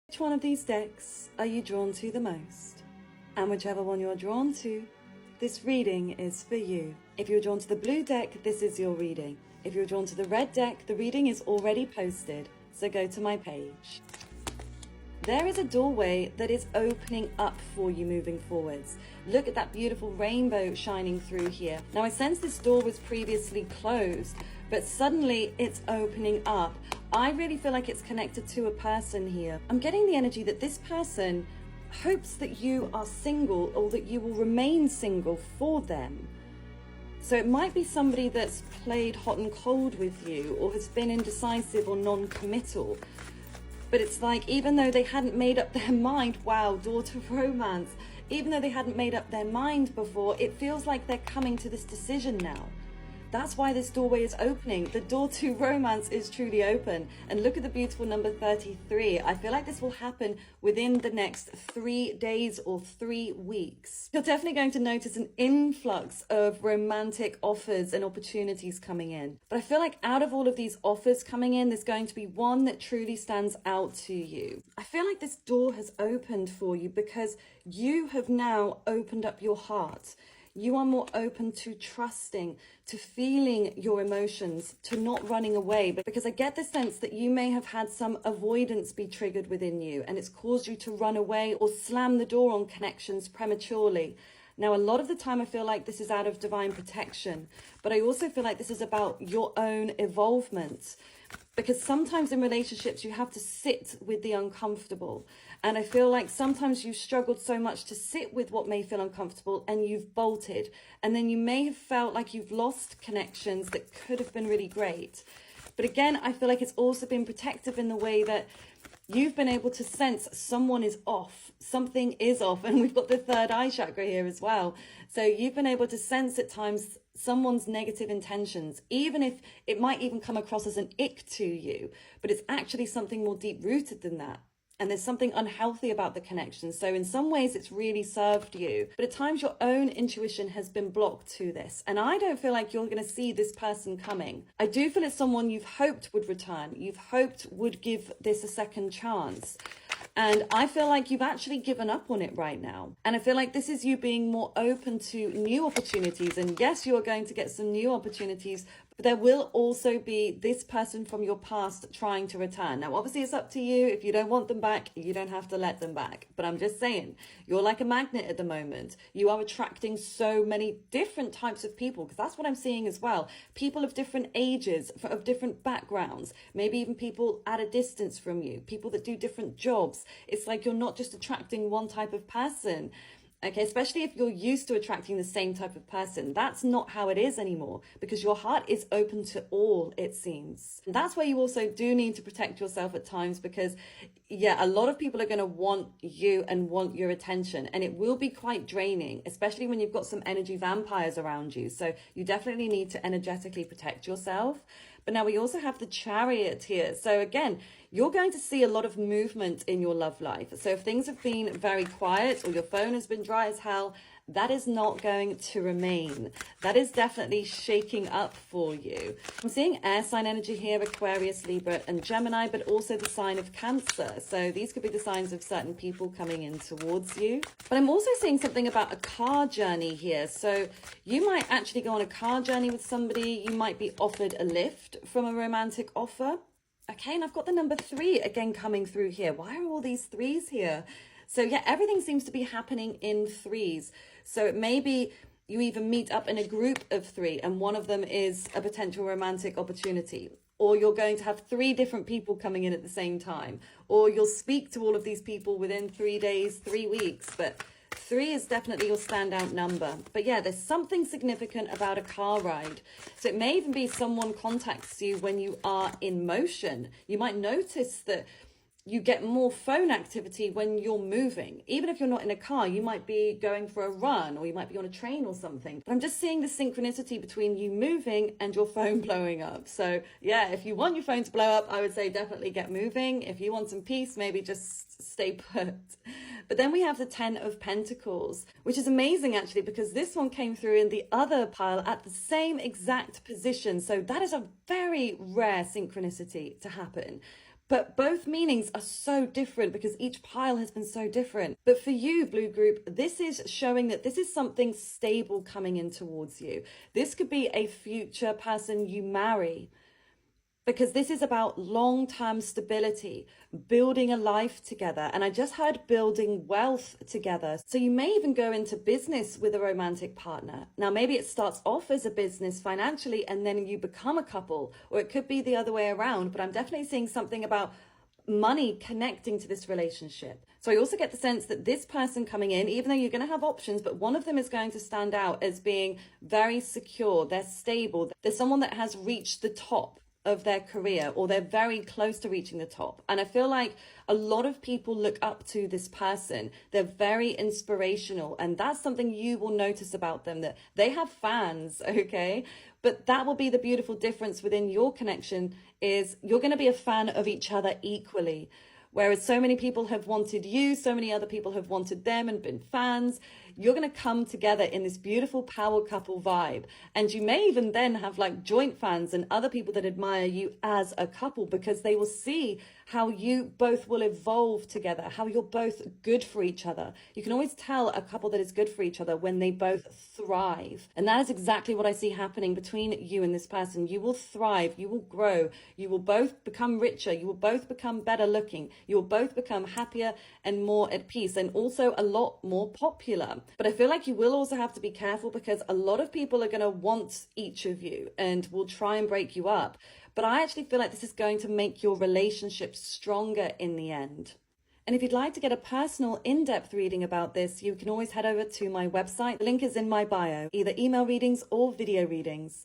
Which one of these decks are you drawn to the most? And whichever one you're drawn to, this reading is for you. If you're drawn to the blue deck, this is your reading. If you're drawn to the red deck, the reading is already posted, so go to my page. There is a doorway that is opening up for you moving forwards. Look at that beautiful rainbow shining through here. Now I sense this door was previously closed, but suddenly it's opening up. I really feel like it's connected to a person here. I'm getting the energy that this person hopes that you are single or that you will remain single for them. So it might be somebody that's played hot and cold with you or has been indecisive or non-committal. But it's like, even though they hadn't made up their mind, wow, door to romance, even though they hadn't made up their mind before, it feels like they're coming to this decision now. That's why this doorway is opening. The door to romance is truly open. And look at the beautiful number 33. I feel like this will happen within the next 3 days or 3 weeks. You're definitely going to notice an influx of romantic offers and opportunities coming in. But I feel like out of all of these offers coming in, there's going to be one that truly stands out to you. I feel like this door has opened for you because you have now opened up your heart. You are more open to trusting, to feeling your emotions, to not running away. Because I get the sense that you may have had some avoidance be triggered within you and it's caused you to run away or slam the door on connections prematurely. Now, a lot of the time I feel like this is out of divine protection, but I also feel like this is about your own evolvement. Because sometimes in relationships, you have to sit with the uncomfortable. And I feel like sometimes you've struggled so much to sit with what may feel uncomfortable and you've bolted. And then you may have felt like you've lost connections that could have been really great. But again, I feel like it's also been protective in the way that you've been able to sense someone is off, something is off. And we've got the third eye chakra here as well. So you've been able to sense at times someone's negative intentions, even if it might even come across as an ick to you, but it's actually something more deep rooted than that. And there's something unhealthy about the connection. So in some ways it's really served you, but at times your own intuition has been blocked to this. And I don't feel like you're going to see this person coming. I do feel it's someone you've hoped would return. You've hoped would give this a second chance. And I feel like you've actually given up on it right now. And I feel like this is you being more open to new opportunities. And yes, you are going to get some new opportunities, but there will also be this person from your past trying to return. Now, obviously, it's up to you. If you don't want them back, you don't have to let them back. But I'm just saying, you're like a magnet at the moment. You are attracting so many different types of people, because that's what I'm seeing as well. People of different ages, of different backgrounds, maybe even people at a distance from you, people that do different jobs. It's like you're not just attracting one type of person. Okay, especially if you're used to attracting the same type of person. That's not how it is anymore, because your heart is open to all, it seems. And that's where you also do need to protect yourself at times, because yeah, a lot of people are going to want you and want your attention, and it will be quite draining, especially when you've got some energy vampires around you. So you definitely need to energetically protect yourself. But now we also have the Chariot here. So again, you're going to see a lot of movement in your love life. So if things have been very quiet or your phone has been dry as hell, that is not going to remain. That is definitely shaking up for you. I'm seeing air sign energy here, Aquarius, Libra, and Gemini, but also the sign of Cancer. So these could be the signs of certain people coming in towards you. But I'm also seeing something about a car journey here. So you might actually go on a car journey with somebody. You might be offered a lift from a romantic offer. Okay, and I've got the number 3 again coming through here. Why are all these 3s here? So yeah, everything seems to be happening in 3s. So it may be you even meet up in a group of 3 and one of them is a potential romantic opportunity. Or you're going to have 3 different people coming in at the same time. Or you'll speak to all of these people within 3 days, 3 weeks. But 3 is definitely your standout number. But yeah, there's something significant about a car ride. So it may even be someone contacts you when you are in motion. You might notice that you get more phone activity when you're moving. Even if you're not in a car, you might be going for a run or you might be on a train or something. But I'm just seeing the synchronicity between you moving and your phone blowing up. So yeah, if you want your phone to blow up, I would say definitely get moving. If you want some peace, maybe just stay put. But then we have the 10 of Pentacles, which is amazing actually, because this one came through in the other pile at the same exact position. So that is a very rare synchronicity to happen. But both meanings are so different because each pile has been so different. But for you, Blue Group, this is showing that this is something stable coming in towards you. This could be a future person you marry, because this is about long-term stability, building a life together. And I just heard building wealth together. So you may even go into business with a romantic partner. Now, maybe it starts off as a business financially and then you become a couple, or it could be the other way around. But I'm definitely seeing something about money connecting to this relationship. So I also get the sense that this person coming in, even though you're going to have options, but one of them is going to stand out as being very secure, they're stable, they're someone that has reached the top of their career, or they're very close to reaching the top. And I feel like a lot of people look up to this person. They're very inspirational, and that's something you will notice about them, that they have fans, okay? But that will be the beautiful difference within your connection, is you're going to be a fan of each other equally. Whereas so many people have wanted you, so many other people have wanted them and been fans, you're going to come together in this beautiful power couple vibe. And you may even then have like joint fans and other people that admire you as a couple, because they will see how you both will evolve together, how you're both good for each other. You can always tell a couple that is good for each other when they both thrive. And that is exactly what I see happening between you and this person. You will thrive, you will grow, you will both become richer, you will both become better looking, you will both become happier and more at peace, and also a lot more popular. But I feel like you will also have to be careful, because a lot of people are going to want each of you and will try and break you up. But I actually feel like this is going to make your relationship stronger in the end. And if you'd like to get a personal in-depth reading about this, you can always head over to my website. The link is in my bio, either email readings or video readings.